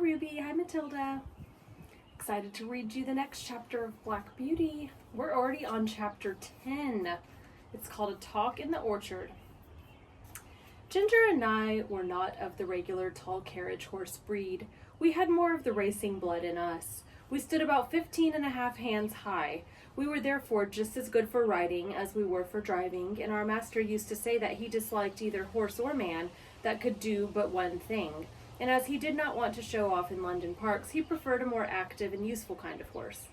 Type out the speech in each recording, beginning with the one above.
Ruby. Hi, Matilda. Excited to read you the next chapter of Black Beauty. We're already on chapter 10. It's called A Talk in the Orchard. Ginger and I were not of the regular tall carriage horse breed. We had more of the racing blood in us. We stood about 15.5 hands high. We were therefore just as good for riding as we were for driving, and our master used to say that he disliked either horse or man that could do but one thing. And as he did not want to show off in London parks, he preferred a more active and useful kind of horse.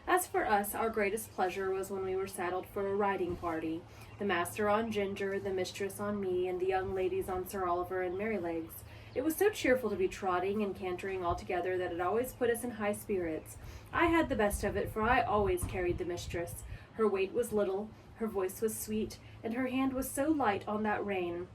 As for us, our greatest pleasure was when we were saddled for a riding party, the master on Ginger, the mistress on me, and the young ladies on Sir Oliver and Merrylegs. It was so cheerful to be trotting and cantering all together that it always put us in high spirits. I had the best of it, for I always carried the mistress. Her weight was little, her voice was sweet, and her hand was so light on that rein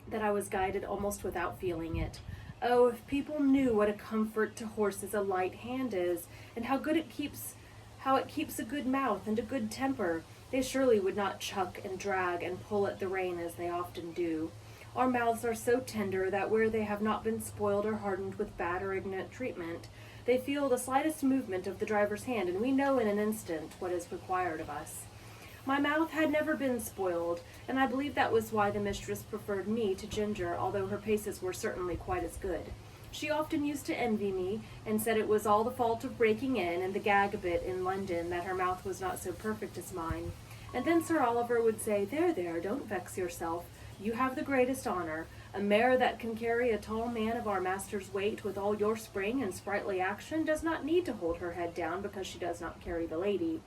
that I was guided almost without feeling it. Oh, if people knew what a comfort to horses a light hand is, and how it keeps a good mouth and a good temper, they surely would not chuck and drag and pull at the rein as they often do. Our mouths are so tender that where they have not been spoiled or hardened with bad or ignorant treatment, they feel the slightest movement of the driver's hand, and we know in an instant what is required of us. My mouth had never been spoiled, and I believe that was why the mistress preferred me to Ginger, although her paces were certainly quite as good. She often used to envy me, and said it was all the fault of breaking in and the gag a bit in London that her mouth was not so perfect as mine. And then Sir Oliver would say, There, don't vex yourself. You have the greatest honor. A mare that can carry a tall man of our master's weight with all your spring and sprightly action does not need to hold her head down because she does not carry the lady.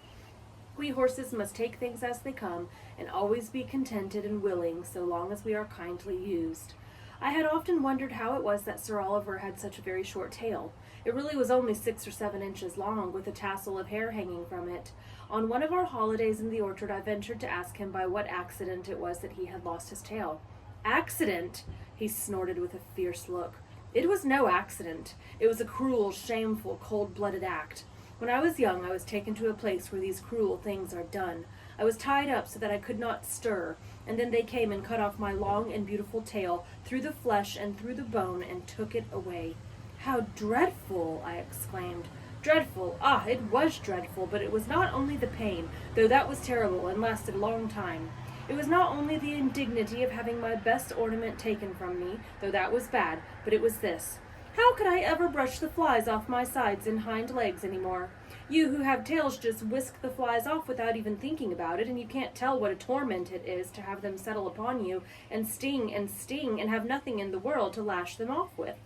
We horses must take things as they come, and always be contented and willing so long as we are kindly used. I had often wondered how it was that Sir Oliver had such a very short tail. It really was only 6 or 7 inches long, with a tassel of hair hanging from it. On one of our holidays in the orchard, I ventured to ask him by what accident it was that he had lost his tail. Accident? He snorted with a fierce look. It was no accident. It was a cruel, shameful, cold-blooded act. When I was young, I was taken to a place where these cruel things are done. I was tied up so that I could not stir, and then they came and cut off my long and beautiful tail, through the flesh and through the bone, and took it away. How dreadful! I exclaimed. Dreadful! Ah, it was dreadful, but it was not only the pain, though that was terrible and lasted a long time. It was not only the indignity of having my best ornament taken from me, though that was bad, but it was this. How could I ever brush the flies off my sides and hind legs any more? You who have tails just whisk the flies off without even thinking about it, and you can't tell what a torment it is to have them settle upon you and sting and have nothing in the world to lash them off with.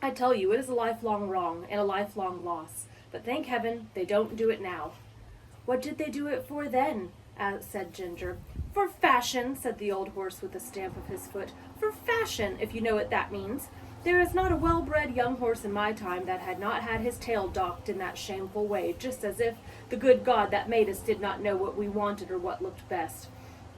I tell you, it is a lifelong wrong and a lifelong loss, but thank heaven they don't do it now. What did they do it for then? Said Ginger. For fashion, said the old horse with a stamp of his foot. For fashion, if you know what that means. There is not a well-bred young horse in my time that had not had his tail docked in that shameful way, just as if the good God that made us did not know what we wanted or what looked best.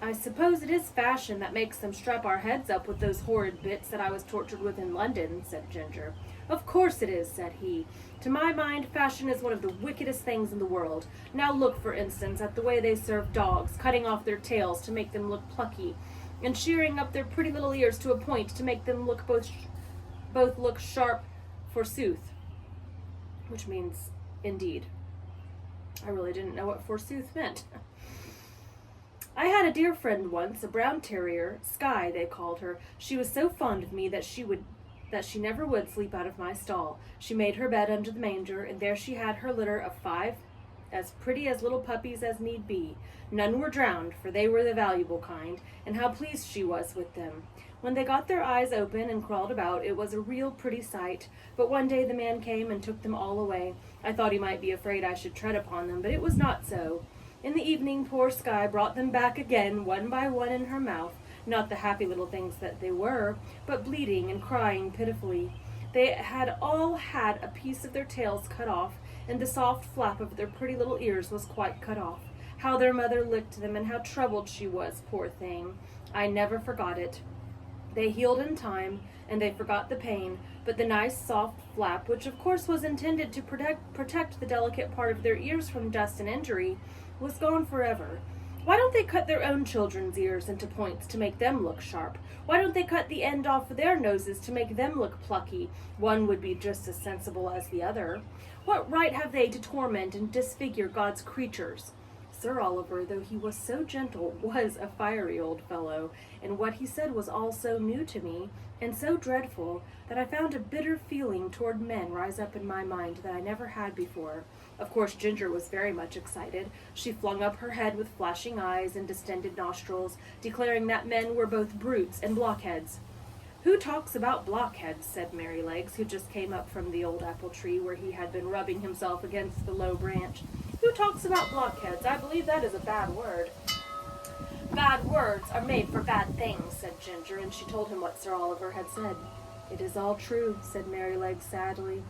I suppose it is fashion that makes them strap our heads up with those horrid bits that I was tortured with in London, said Ginger. Of course it is, said he. To my mind, fashion is one of the wickedest things in the world. Now look, for instance, at the way they serve dogs, cutting off their tails to make them look plucky, and shearing up their pretty little ears to a point to make them look both look sharp, forsooth, which means indeed. I really didn't know what forsooth meant. I had a dear friend once, a brown terrier, Skye they called her. She was so fond of me that she never would sleep out of my stall. She made her bed under the manger, and there she had her litter of 5 as pretty as little puppies as need be. None were drowned, for they were the valuable kind, and how pleased she was with them. When they got their eyes open and crawled about, it was a real pretty sight. But one day the man came and took them all away. I thought he might be afraid I should tread upon them, but it was not so. In the evening, poor Skye brought them back again, one by one in her mouth, not the happy little things that they were, but bleating and crying pitifully. They had all had a piece of their tails cut off, and the soft flap of their pretty little ears was quite cut off. How their mother licked them, and how troubled she was, poor thing. I never forgot it. They healed in time, and they forgot the pain, but the nice soft flap, which of course was intended to protect the delicate part of their ears from dust and injury, was gone forever. Why don't they cut their own children's ears into points to make them look sharp? Why don't they cut the end off of their noses to make them look plucky? One would be just as sensible as the other. What right have they to torment and disfigure God's creatures? Sir Oliver, though he was so gentle, was a fiery old fellow, and what he said was all so new to me, and so dreadful, that I found a bitter feeling toward men rise up in my mind that I never had before. Of course, Ginger was very much excited. She flung up her head with flashing eyes and distended nostrils, declaring that men were both brutes and blockheads. "Who talks about blockheads?" said Merrylegs, who just came up from the old apple tree where he had been rubbing himself against the low branch. "Who talks about blockheads? I believe that is a bad word." "Bad words are made for bad things," said Ginger, and she told him what Sir Oliver had said. "It is all true," said Merrylegs sadly.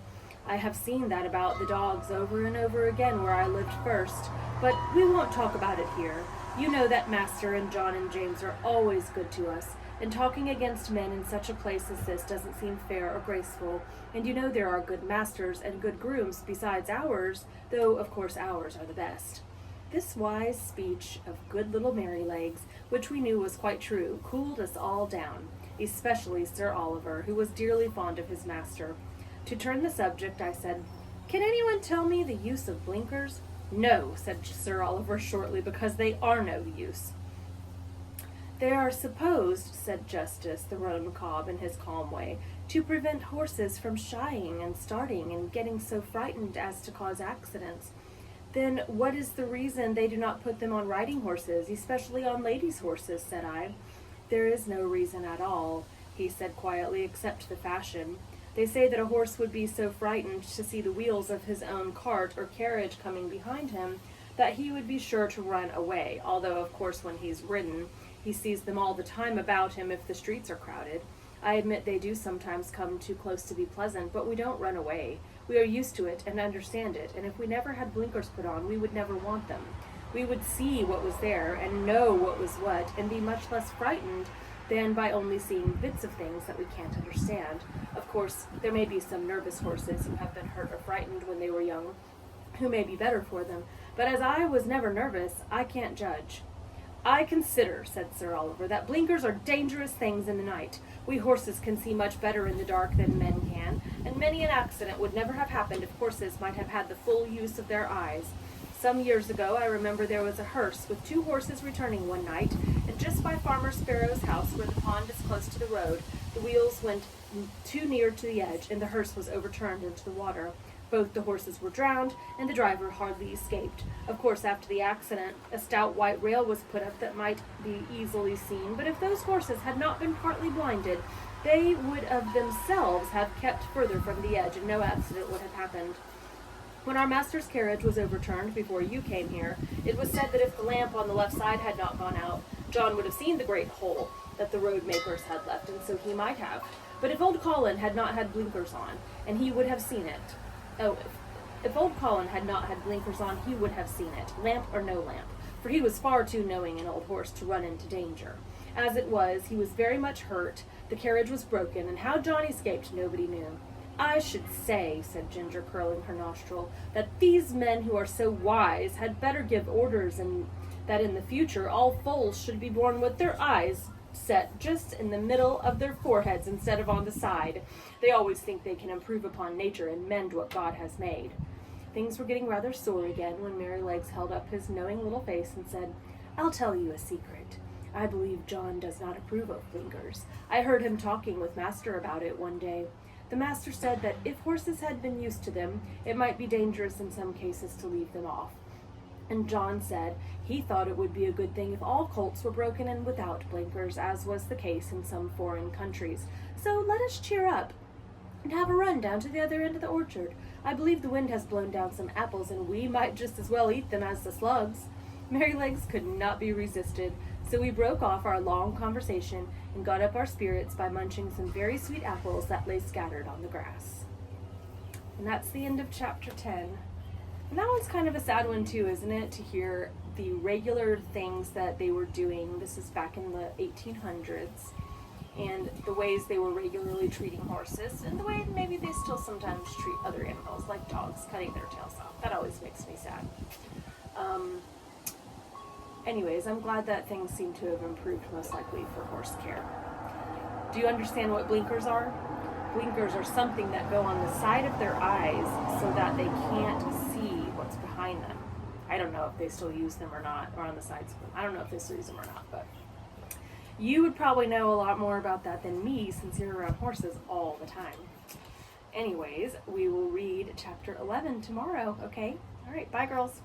"I have seen that about the dogs over and over again where I lived first, but we won't talk about it here. You know that Master and John and James are always good to us, and talking against men in such a place as this doesn't seem fair or graceful, and you know there are good masters and good grooms besides ours, though of course ours are the best." This wise speech of good little Merrylegs, which we knew was quite true, cooled us all down, especially Sir Oliver, who was dearly fond of his master. To turn the subject, I said, "Can anyone tell me the use of blinkers?" "No," said Sir Oliver shortly, "because they are no use." "They are supposed," said Justice, the roan cob, in his calm way, "to prevent horses from shying and starting and getting so frightened as to cause accidents." "Then what is the reason they do not put them on riding horses, especially on ladies' horses?" said I. "There is no reason at all," he said quietly, "except the fashion. They say that a horse would be so frightened to see the wheels of his own cart or carriage coming behind him that he would be sure to run away, although of course when he's ridden he sees them all the time about him if the streets are crowded. I admit they do sometimes come too close to be pleasant, but we don't run away. We are used to it and understand it, and if we never had blinkers put on, we would never want them. We would see what was there and know what was what, and be much less frightened than by only seeing bits of things that we can't understand. Of course, there may be some nervous horses who have been hurt or frightened when they were young, who may be better for them, but as I was never nervous, I can't judge." "I consider," said Sir Oliver, "that blinkers are dangerous things in the night. We horses can see much better in the dark than men can, and many an accident would never have happened if horses might have had the full use of their eyes. Some years ago I remember there was a hearse with 2 horses returning one night, and just by Farmer Sparrow's house, where the pond is close to the road, the wheels went too near to the edge, and the hearse was overturned into the water. Both the horses were drowned, and the driver hardly escaped. Of course, after the accident, a stout white rail was put up that might be easily seen, but if those horses had not been partly blinded, they would of themselves have kept further from the edge, and no accident would have happened. When our master's carriage was overturned before you came here, it was said that if the lamp on the left side had not gone out, John would have seen the great hole that the road makers had left, and so he might have. But if old Colin had not had blinkers on, and he would have seen it. If old Colin had not had blinkers on, he would have seen it, lamp or no lamp, for he was far too knowing an old horse to run into danger. As it was, he was very much hurt, the carriage was broken, and how John escaped nobody knew. I should say, said Ginger, curling her nostril, that these men who are so wise had better give orders and that in the future all foals should be born with their eyes set just in the middle of their foreheads instead of on the side. They always think they can improve upon nature and mend what God has made. Things were getting rather sore again when Merrylegs held up his knowing little face and said, I'll tell you a secret. I believe John does not approve of blinkers. I heard him talking with Master about it one day. The master said that if horses had been used to them, it might be dangerous in some cases to leave them off. And John said he thought it would be a good thing if all colts were broken in without blinkers, as was the case in some foreign countries. So let us cheer up and have a run down to the other end of the orchard. I believe the wind has blown down some apples, and we might just as well eat them as the slugs. Merrylegs could not be resisted, so we broke off our long conversation and got up our spirits by munching some very sweet apples that lay scattered on the grass. And that's the end of chapter 10. And that one's kind of a sad one too, isn't it? To hear the regular things that they were doing. This is back in the 1800s. And the ways they were regularly treating horses, and the way maybe they still sometimes treat other animals, like dogs, cutting their tails off. That always makes me sad. Anyways, I'm glad that things seem to have improved, most likely for horse care. Do you understand what blinkers are? Blinkers are something that go on the side of their eyes so that they can't see what's behind them. I don't know if they still use them or not, or on the sides of them. I don't know if they still use them or not, but you would probably know a lot more about that than me since you're around horses all the time. Anyways, we will read chapter 11 tomorrow, okay? All right, bye girls.